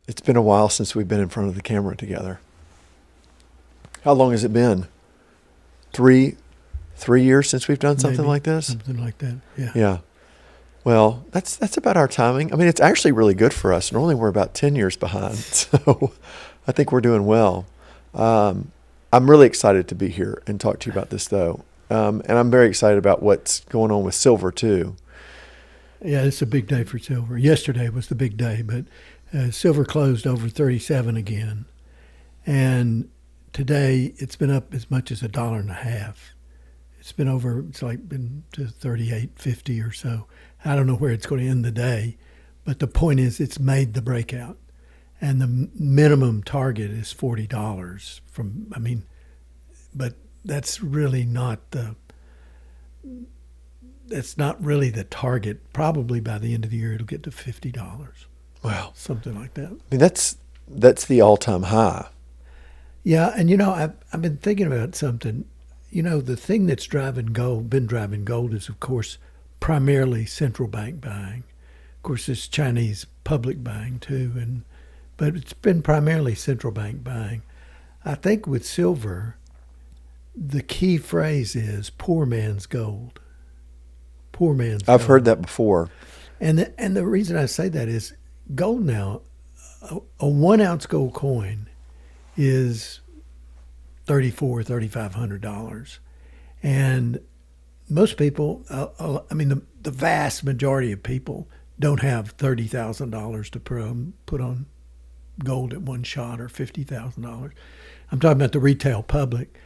It's been a while since we've been in front of the camera together. How long has it been? Three years since we've done something Maybe like this? something like that. Yeah. Yeah. Well, that's about our timing. I mean, it's actually really good for us. Normally we're about 10 years behind. So I think we're doing well. I'm really excited to be here and talk to you about this, though. And I'm very excited about what's going on with silver, too. Yeah, it's a big day for silver. Yesterday was the big day, but silver closed over 37 again. And today it's been up as much as $1.50. It's like been to 38.50 or so. I don't know where it's going to end the day, but the point is it's made the breakout. And the minimum target is $40 but that's really not that's not really the target. Probably by the end of the year it'll get to $50. Wow. Something like that. I mean, that's the all-time high. Yeah, and I've been thinking about something. The thing that's been driving gold is, of course, primarily central bank buying. Of course, there's Chinese public buying too, but it's been primarily central bank buying. I think with silver, the key phrase is poor man's gold. Poor man's gold. I've heard that before. And the reason I say that is gold now, a 1 ounce gold coin is $3,500. And most people, the vast majority of people don't have $30,000 to put on gold at one shot, or $50,000. I'm talking about the retail public,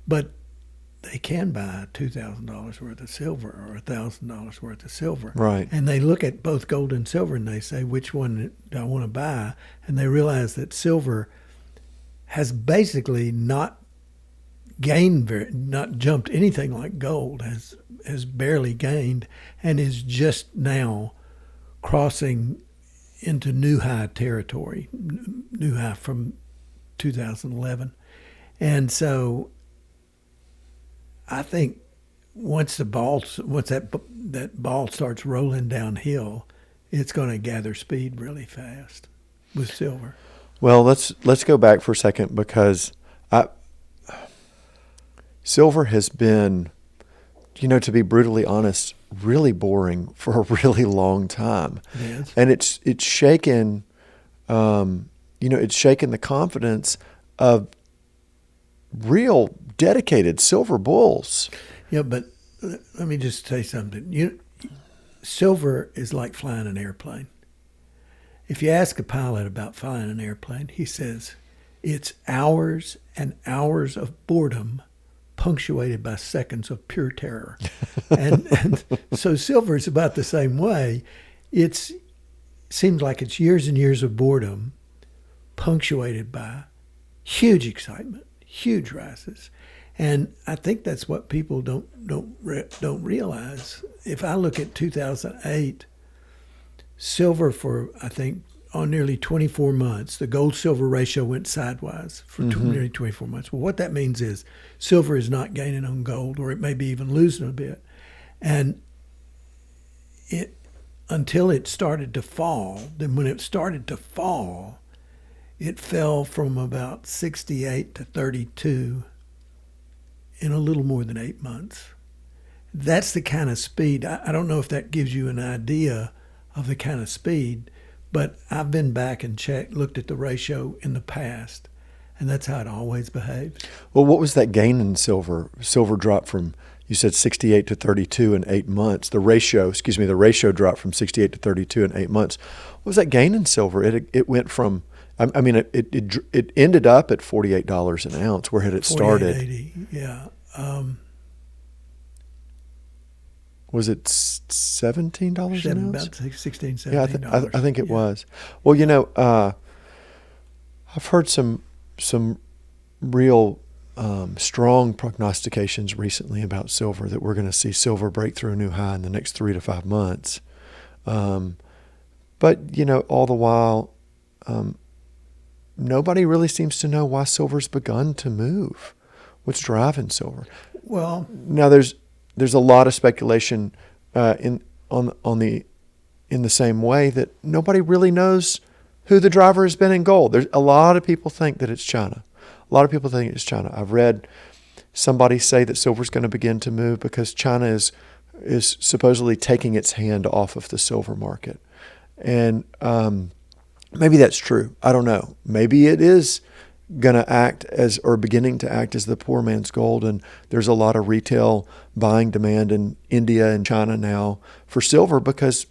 but they can buy $2,000 worth of silver or $1,000 worth of silver. Right. And they look at both gold and silver and they say, which one do I want to buy? And they realize that silver has basically not jumped anything like gold, has barely gained, and is just now crossing into new high territory, new high from 2011. And so I think once that ball starts rolling downhill, it's going to gather speed really fast with silver. Well, let's go back for a second, because silver has been, to be brutally honest, really boring for a really long time. It is. And it's shaken, it's shaken the confidence of real dedicated silver bulls. Yeah, but let me just say something. Silver is like flying an airplane. If you ask a pilot about flying an airplane, he says it's hours and hours of boredom punctuated by seconds of pure terror. and so silver is about the same way. It seems like it's years and years of boredom punctuated by huge excitement, huge rises. And I think that's what people don't realize. If I look at 2008, silver for, I think, on nearly 24 months, the gold-silver ratio went sideways for nearly 24 months. Well, what that means is silver is not gaining on gold, or it may be even losing a bit. And until it started to fall, then when it started to fall, it fell from about 68 to 32 in a little more than 8 months. That's the kind of speed. I don't know if that gives you an idea of the kind of speed, but I've been back and looked at the ratio in the past, and that's how it always behaves. Well, what was that gain in silver? Silver dropped from, you said 68 to 32 in 8 months. The ratio dropped from 68 to 32 in 8 months. What was that gain in silver? It went from, it ended up at $48 an ounce. Where had it started? $48.80, yeah. Was it $17 an ounce? About $16, $17. Yeah, I think it was. Well, I've heard some real strong prognostications recently about silver, that we're going to see silver break through a new high in the next 3 to 5 months. But all the while, nobody really seems to know why silver's begun to move. What's driving silver? Well, now there's a lot of speculation in the same way that nobody really knows who the driver has been in gold. There's a lot of people think that it's China. A lot of people think it's China. I've read somebody say that silver's going to begin to move because China is supposedly taking its hand off of the silver market. And maybe that's true. I don't know. Maybe it is going to act as, or beginning to act as, the poor man's gold. And there's a lot of retail buying demand in India and China now for silver because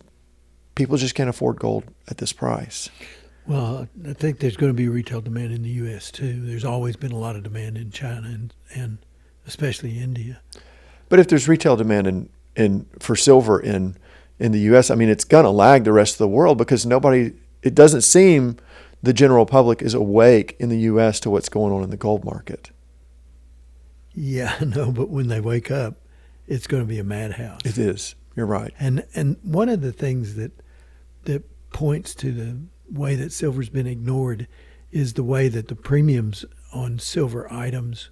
people just can't afford gold at this price. Well, I think there's going to be retail demand in the U.S. too. There's always been a lot of demand in China and especially India. But if there's retail demand for silver in the U.S., I mean, it's going to lag the rest of the world because it doesn't seem the general public is awake in the U.S. to what's going on in the gold market. Yeah, I know, but when they wake up, it's going to be a madhouse. It is. You're right. And one of the things that points to the way that silver's been ignored is the way that the premiums on silver items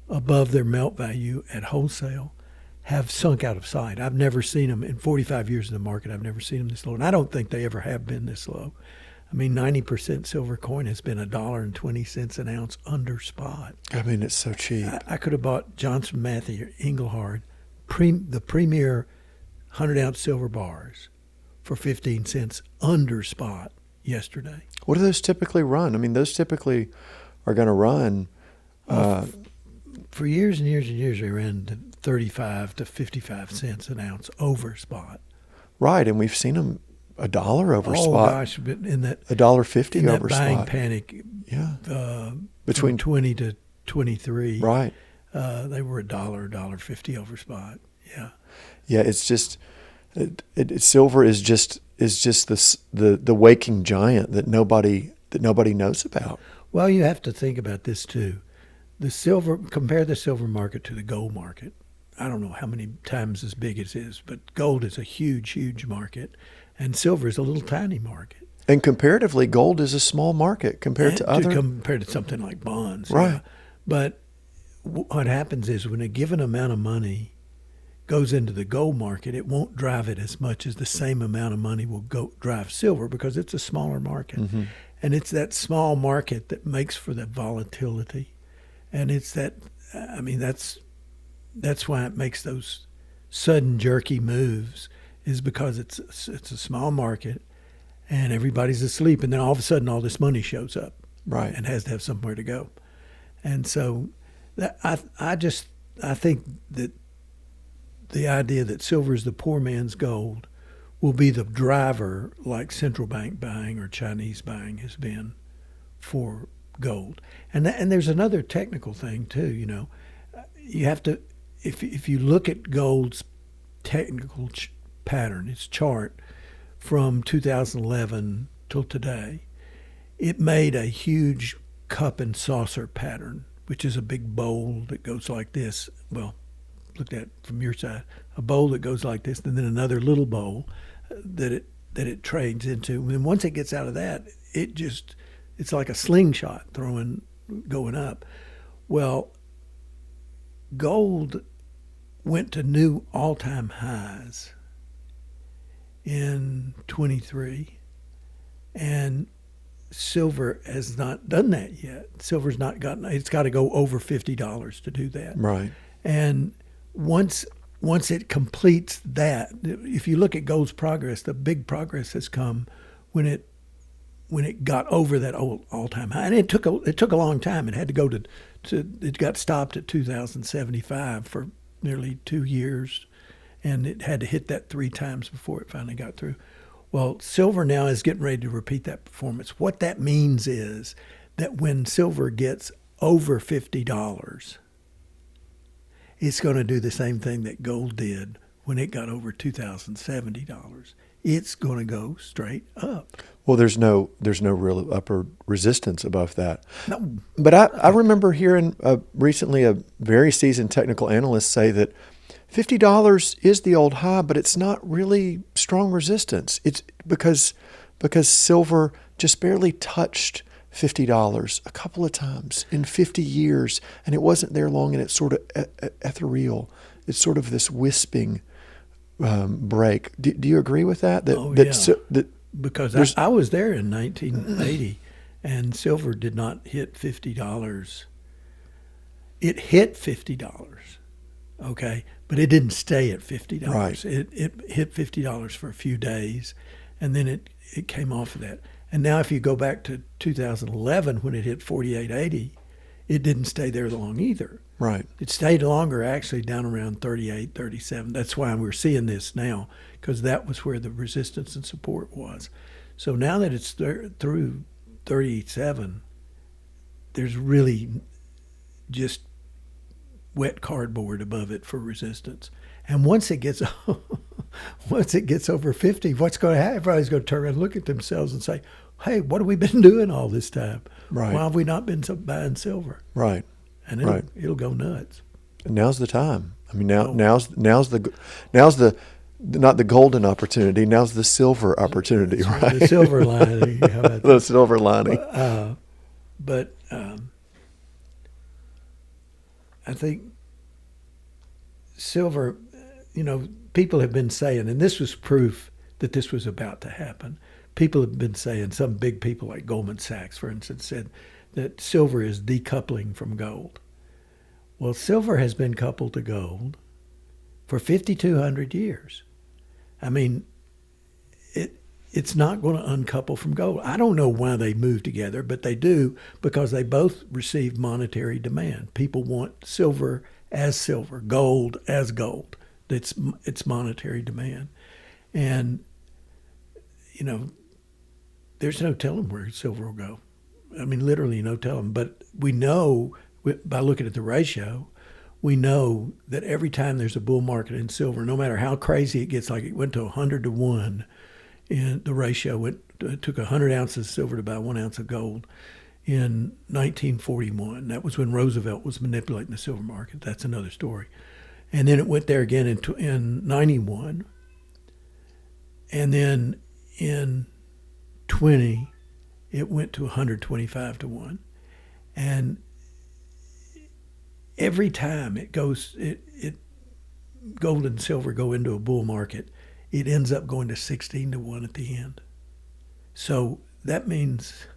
above their melt value at wholesale have sunk out of sight. I've never seen them in 45 years in the market. I've never seen them this low, and I don't think they ever have been this low. I mean, 90% silver coin has been $1.20 an ounce under spot. I mean, it's so cheap. I could have bought Johnson Matthey or Engelhard, the premier 100-ounce silver bars, for 15 cents under spot yesterday. What do those typically run? I mean, those typically are going to run. For years and years and years, they ran to 35 to 55 cents an ounce over spot. Right, and we've seen them $1 over spot. Oh gosh, but in that $1.50 over that buying spot. panic, Yeah, between 20 to 23, right. They were $1.50 over spot. Yeah, yeah. It's just silver is just the waking giant that nobody knows about. Well, you have to think about this too. Compare the silver market to the gold market. I don't know how many times as big it is, but gold is a huge, huge market, and silver is a little tiny market. And comparatively, gold is a small market compared compared to something like bonds. Right. Yeah. But what happens is when a given amount of money goes into the gold market, it won't drive it as much as the same amount of money will go drive silver because it's a smaller market. Mm-hmm. And it's that small market that makes for the volatility. And it's that, I mean, that's why it makes those sudden jerky moves, is because it's a small market and everybody's asleep, and then all of a sudden all this money shows up, right, and has to have somewhere to go. And so I think that the idea that silver is the poor man's gold will be the driver, like central bank buying or Chinese buying has been for gold. And there's another technical thing too. You know, you have to, if you look at gold's technical pattern, its chart from 2011 till today, it made a huge cup and saucer pattern, which is a big bowl that goes like this. Well, looked at from your side, a bowl that goes like this, and then another little bowl that it trades into. And once it gets out of that, it's like a slingshot going up. Well, gold went to new all-time highs in 23, and silver has not done that yet. Silver's not gotten, it's got to go over $50 to do that. right. And once it completes that, if you look at gold's progress, the big progress has come when it got over that old all-time high, and it took a long time. It had to go to it got stopped at 2075 for nearly 2 years, and it had to hit that 3 times before it finally got through. Well, silver now is getting ready to repeat that performance. What that means is that when silver gets over $50, it's going to do the same thing that gold did when it got over $2,070. It's going to go straight up. Well, there's no real upper resistance above that. No. But I remember hearing recently a very seasoned technical analyst say that $50 is the old high, but it's not really strong resistance. It's because silver just barely touched $50 a couple of times in 50 years, and it wasn't there long, and it's sort of ethereal. It's sort of this wisping break. Do you agree with that? That because There's- I was there in 1980, and silver did not hit $50. It hit $50, okay, but it didn't stay at $50. Right. It hit $50 for a few days, and then it came off of that. And now if you go back to 2011 when it hit 48.80, it didn't stay there long either. Right. It stayed longer, actually, down around 38, 37. That's why we're seeing this now, because that was where the resistance and support was. So now that it's through 37, there's really just wet cardboard above it for resistance. And once it gets over 50, what's going to happen? Everybody's going to turn around and look at themselves and say, "Hey, what have we been doing all this time? Right. Why have we not been buying silver?" Right. And Right. it'll go nuts. And now's the time. I mean, now's the not the golden opportunity. Now's the silver opportunity, So right? the silver lining. How about The silver lining. But I think silver, people have been saying, and this was proof that this was about to happen. People have been saying, some big people like Goldman Sachs, for instance, said that silver is decoupling from gold. Well, silver has been coupled to gold for 5,200 years. I mean, it's not going to uncouple from gold. I don't know why they move together, but they do, because they both receive monetary demand. People want silver as silver, gold as gold. It's monetary demand. And, there's no telling where silver will go. I mean, literally no telling. But we know, by looking at the ratio, we know that every time there's a bull market in silver, no matter how crazy it gets, like it went to 100 to 1, and the ratio it took 100 ounces of silver to buy 1 ounce of gold in 1941. That was when Roosevelt was manipulating the silver market. That's another story. And then it went there again in 91. And then in 20, it went to 125 to 1. And every time gold and silver go into a bull market, it ends up going to 16 to 1 at the end. So that means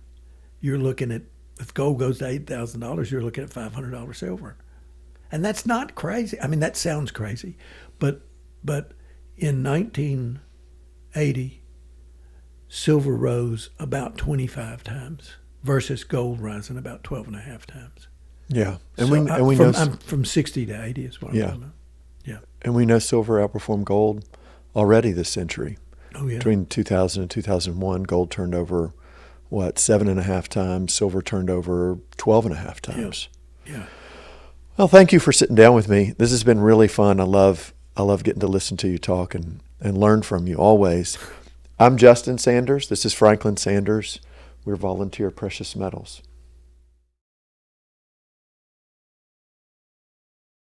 you're looking at, if gold goes to $8,000, you're looking at $500 silver. And that's not crazy. I mean, that sounds crazy. But in 1980, silver rose about 25 times versus gold rising about 12 and a half times. Yeah. And we know I'm from 60 to 80 is what I'm talking about. Yeah. And we know silver outperformed gold already this century. Oh, yeah. Between 2000 and 2001, gold turned over, 7.5 times. Silver turned over 12.5 times. Yeah. Well, thank you for sitting down with me. This has been really fun. I love getting to listen to you talk and learn from you always. I'm Justin Sanders. This is Franklin Sanders. We're Volunteer Precious Metals.